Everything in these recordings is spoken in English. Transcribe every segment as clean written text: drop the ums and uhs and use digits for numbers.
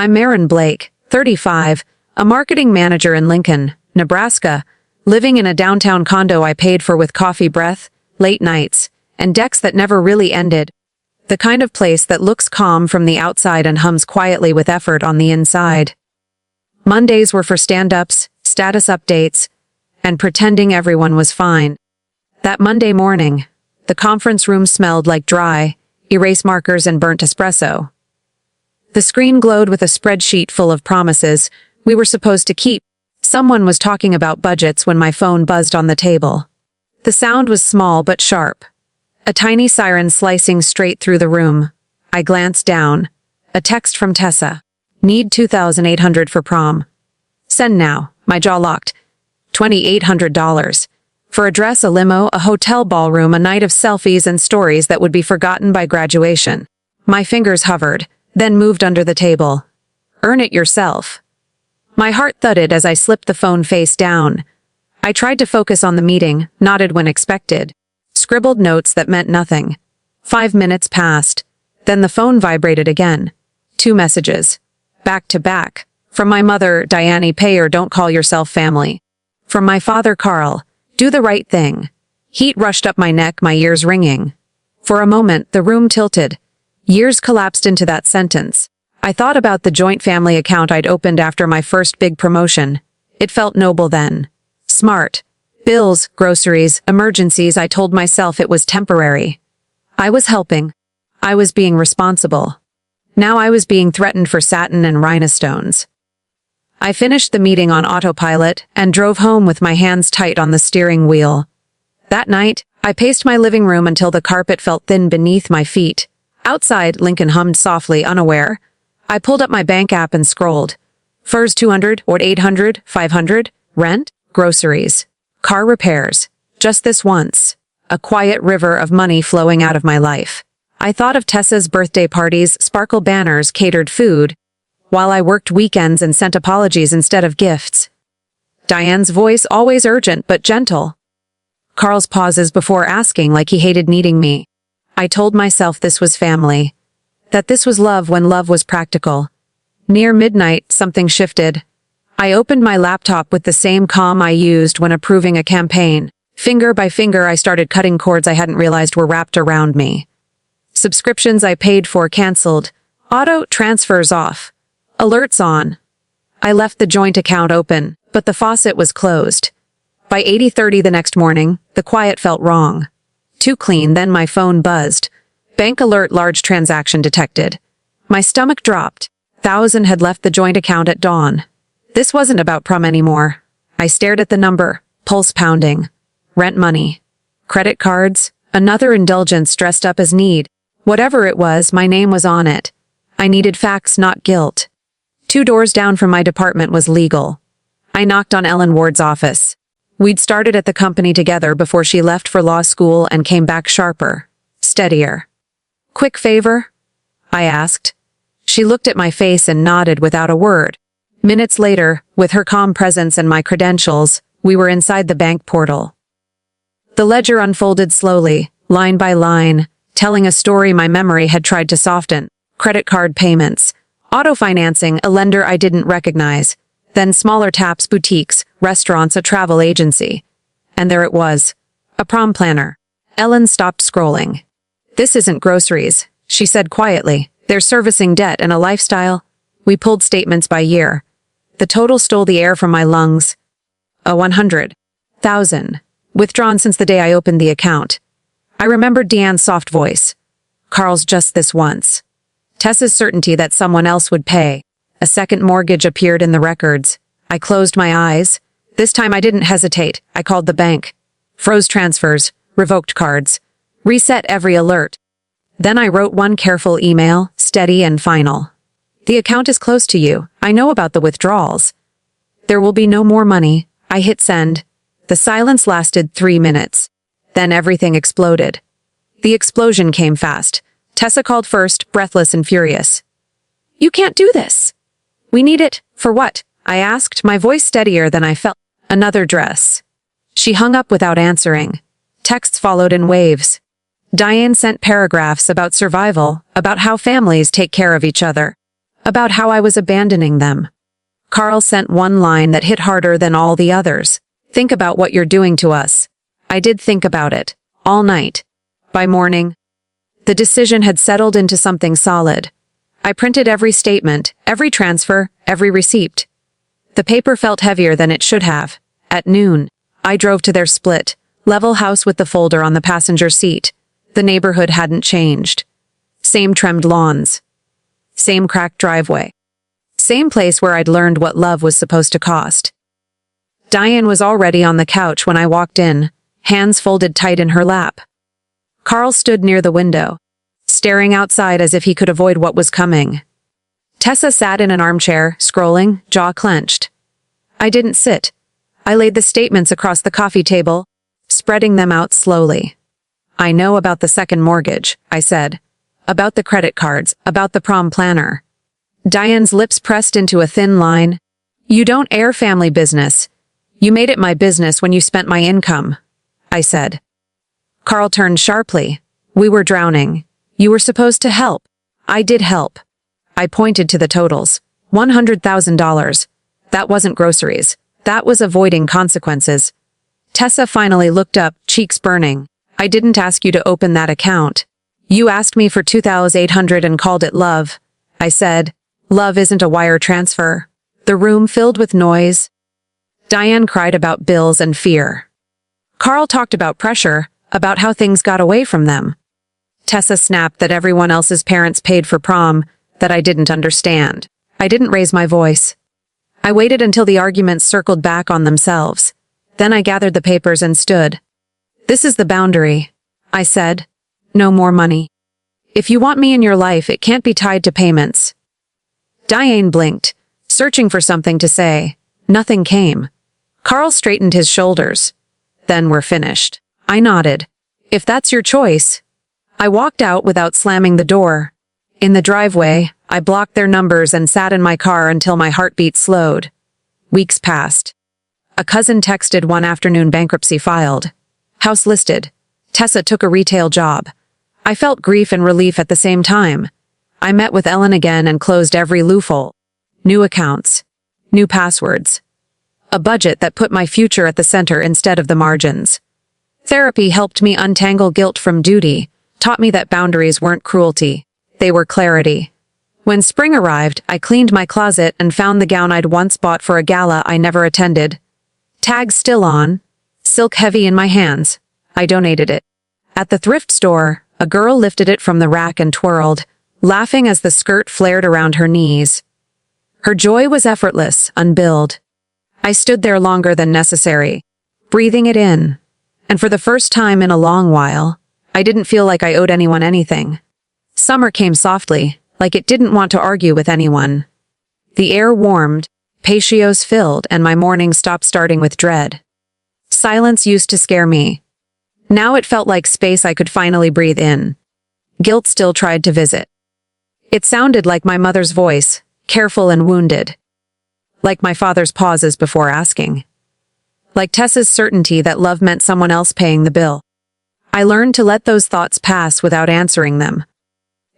I'm Marin Blake, 35, a marketing manager in Lincoln, Nebraska, living in a downtown condo I paid for with coffee breath, late nights, and decks that never really ended. The kind of place that looks calm from the outside and hums quietly with effort on the inside. Mondays were for stand-ups, status updates, and pretending everyone was fine. That Monday morning, the conference room smelled like dry, erase markers and burnt espresso. The screen glowed with a spreadsheet full of promises we were supposed to keep. Someone was talking about budgets when my phone buzzed on the table. The sound was small but sharp. A tiny siren slicing straight through the room. I glanced down. A text from Tessa. Need $2,800 for prom. Send now. My jaw locked. $2,800. For a dress, a limo, a hotel ballroom, a night of selfies and stories that would be forgotten by graduation. My fingers hovered, then moved under the table. Earn it yourself. My heart thudded as I slipped the phone face down. I tried to focus on the meeting, nodded when expected. Scribbled notes that meant nothing. 5 minutes passed. Then the phone vibrated again. 2 messages. Back to back. From my mother, Diane, pay or don't call yourself family. From my father, Carl, do the right thing. Heat rushed up my neck, my ears ringing. For a moment, the room tilted. Years collapsed into that sentence. I thought about the joint family account I'd opened after my first big promotion. It felt noble then. Smart. Bills, groceries, emergencies. I told myself it was temporary. I was helping. I was being responsible. Now I was being threatened for satin and rhinestones. I finished the meeting on autopilot and drove home with my hands tight on the steering wheel. That night, I paced my living room until the carpet felt thin beneath my feet. Outside, Lincoln hummed softly, unaware. I pulled up my bank app and scrolled. Furs 200, or 800, 500, rent, groceries, car repairs. Just this once. A quiet river of money flowing out of my life. I thought of Tessa's birthday parties, sparkle banners, catered food, while I worked weekends and sent apologies instead of gifts. Diane's voice always urgent but gentle. Carl's pauses before asking like he hated needing me. I told myself this was family. That this was love when love was practical. Near midnight, something shifted. I opened my laptop with the same calm I used when approving a campaign. Finger by finger, I started cutting cords I hadn't realized were wrapped around me. Subscriptions I paid for canceled. Auto transfers off. Alerts on. I left the joint account open, but the faucet was closed. By 8:30 the next morning, the quiet felt wrong. Too clean, then my phone buzzed. Bank alert, large transaction detected. My stomach dropped. 1,000 had left the joint account at dawn. This wasn't about prom anymore. I stared at the number, pulse pounding. Rent money. Credit cards. Another indulgence dressed up as need. Whatever it was, my name was on it. I needed facts, not guilt. 2 doors down from my department was legal. I knocked on Ellen Ward's office. We'd started at the company together before she left for law school and came back sharper, steadier. Quick favor? I asked. She looked at my face and nodded without a word. Minutes later, with her calm presence and my credentials, we were inside the bank portal. The ledger unfolded slowly, line by line, telling a story my memory had tried to soften. Credit card payments, auto financing, a lender I didn't recognize, then smaller taps, boutiques, restaurants, a travel agency. And there it was. A prom planner. Ellen stopped scrolling. This isn't groceries, she said quietly. There's servicing debt and a lifestyle. We pulled statements by year. The total stole the air from my lungs. A 100,000. Withdrawn since the day I opened the account. I remembered Deanne's soft voice. Carl's just this once. Tessa's certainty that someone else would pay. A second mortgage appeared in the records. I closed my eyes. This time I didn't hesitate. I called the bank. Froze transfers, revoked cards. Reset every alert. Then I wrote one careful email, steady and final. The account is close to you. I know about the withdrawals. There will be no more money. I hit send. The silence lasted 3 minutes. Then everything exploded. The explosion came fast. Tessa called first, breathless and furious. You can't do this. We need it. For what? I asked, my voice steadier than I felt. Another dress. She hung up without answering. Texts followed in waves. Diane sent paragraphs about survival, about how families take care of each other. About how I was abandoning them. Carl sent one line that hit harder than all the others. Think about what you're doing to us. I did think about it. All night. By morning, the decision had settled into something solid. I printed every statement, every transfer, every receipt. The paper felt heavier than it should have. At noon, I drove to their split, level house with the folder on the passenger seat. The neighborhood hadn't changed. Same trimmed lawns. Same cracked driveway. Same place where I'd learned what love was supposed to cost. Diane was already on the couch when I walked in, hands folded tight in her lap. Carl stood near the window, staring outside as if he could avoid what was coming. Tessa sat in an armchair, scrolling, jaw clenched. I didn't sit. I laid the statements across the coffee table, spreading them out slowly. I know about the second mortgage, I said. About the credit cards, about the prom planner. Diane's lips pressed into a thin line. You don't air family business. You made it my business when you spent my income, I said. Carl turned sharply. We were drowning. You were supposed to help. I did help. I pointed to the totals. $100,000. That wasn't groceries. That was avoiding consequences. Tessa finally looked up, cheeks burning. I didn't ask you to open that account. You asked me for $2,800 and called it love. I said, love isn't a wire transfer. The room filled with noise. Diane cried about bills and fear. Carl talked about pressure, about how things got away from them. Tessa snapped that everyone else's parents paid for prom, that I didn't understand. I didn't raise my voice. I waited until the arguments circled back on themselves. Then I gathered the papers and stood. This is the boundary, I said. No more money. If you want me in your life, it can't be tied to payments. Diane blinked, searching for something to say. Nothing came. Carl straightened his shoulders. Then we're finished. I nodded. If that's your choice. I walked out without slamming the door. In the driveway, I blocked their numbers and sat in my car until my heartbeat slowed. Weeks passed. A cousin texted one afternoon bankruptcy filed. House listed. Tessa took a retail job. I felt grief and relief at the same time. I met with Ellen again and closed every loophole. New accounts. New passwords. A budget that put my future at the center instead of the margins. Therapy helped me untangle guilt from duty, taught me that boundaries weren't cruelty. They were clarity. When spring arrived, I cleaned my closet and found the gown I'd once bought for a gala I never attended. Tag still on. Silk heavy in my hands. I donated it. At the thrift store, a girl lifted it from the rack and twirled, laughing as the skirt flared around her knees. Her joy was effortless, unbilled. I stood there longer than necessary, breathing it in. And for the first time in a long while, I didn't feel like I owed anyone anything. Summer came softly, like it didn't want to argue with anyone. The air warmed, patios filled, and my mornings stopped starting with dread. Silence used to scare me. Now it felt like space I could finally breathe in. Guilt still tried to visit. It sounded like my mother's voice, careful and wounded. Like my father's pauses before asking. Like Tessa's certainty that love meant someone else paying the bill. I learned to let those thoughts pass without answering them.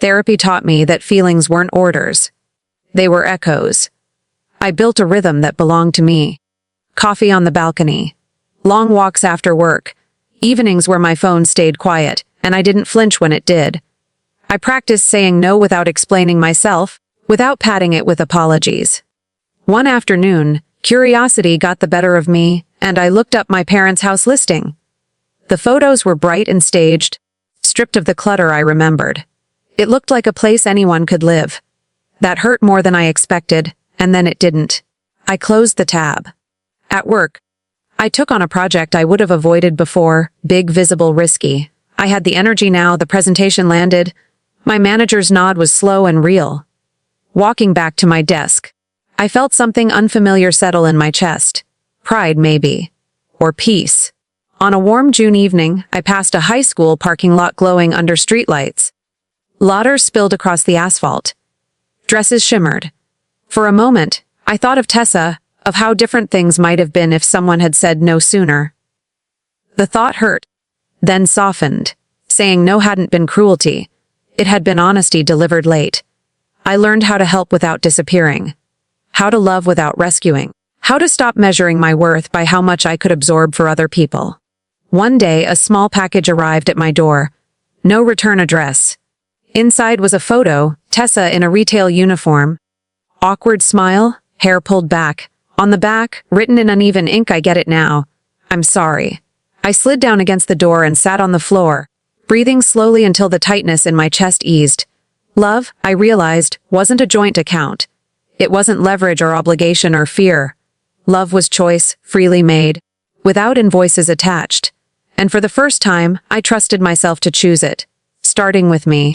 Therapy taught me that feelings weren't orders. They were echoes. I built a rhythm that belonged to me. Coffee on the balcony. Long walks after work. Evenings where my phone stayed quiet, and I didn't flinch when it did. I practiced saying no without explaining myself, without padding it with apologies. One afternoon, curiosity got the better of me, and I looked up my parents' house listing. The photos were bright and staged, stripped of the clutter I remembered. It looked like a place anyone could live. That hurt more than I expected, and then it didn't. I closed the tab. At work, I took on a project I would have avoided before, big, visible, risky. I had the energy now, the presentation landed. My manager's nod was slow and real. Walking back to my desk, I felt something unfamiliar settle in my chest. Pride, maybe. Or peace. On a warm June evening, I passed a high school parking lot glowing under streetlights. Lauder spilled across the asphalt. Dresses shimmered. For a moment, I thought of Tessa, of how different things might have been if someone had said no sooner. The thought hurt, then softened. Saying no hadn't been cruelty. It had been honesty delivered late. I learned how to help without disappearing, how to love without rescuing, how to stop measuring my worth by how much I could absorb for other people. One day, a small package arrived at my door. No return address. Inside was a photo, Tessa in a retail uniform. Awkward smile, hair pulled back. On the back, written in uneven ink, I get it now. I'm sorry. I slid down against the door and sat on the floor, breathing slowly until the tightness in my chest eased. Love, I realized, wasn't a joint account. It wasn't leverage or obligation or fear. Love was choice, freely made, without invoices attached. And for the first time, I trusted myself to choose it, starting with me.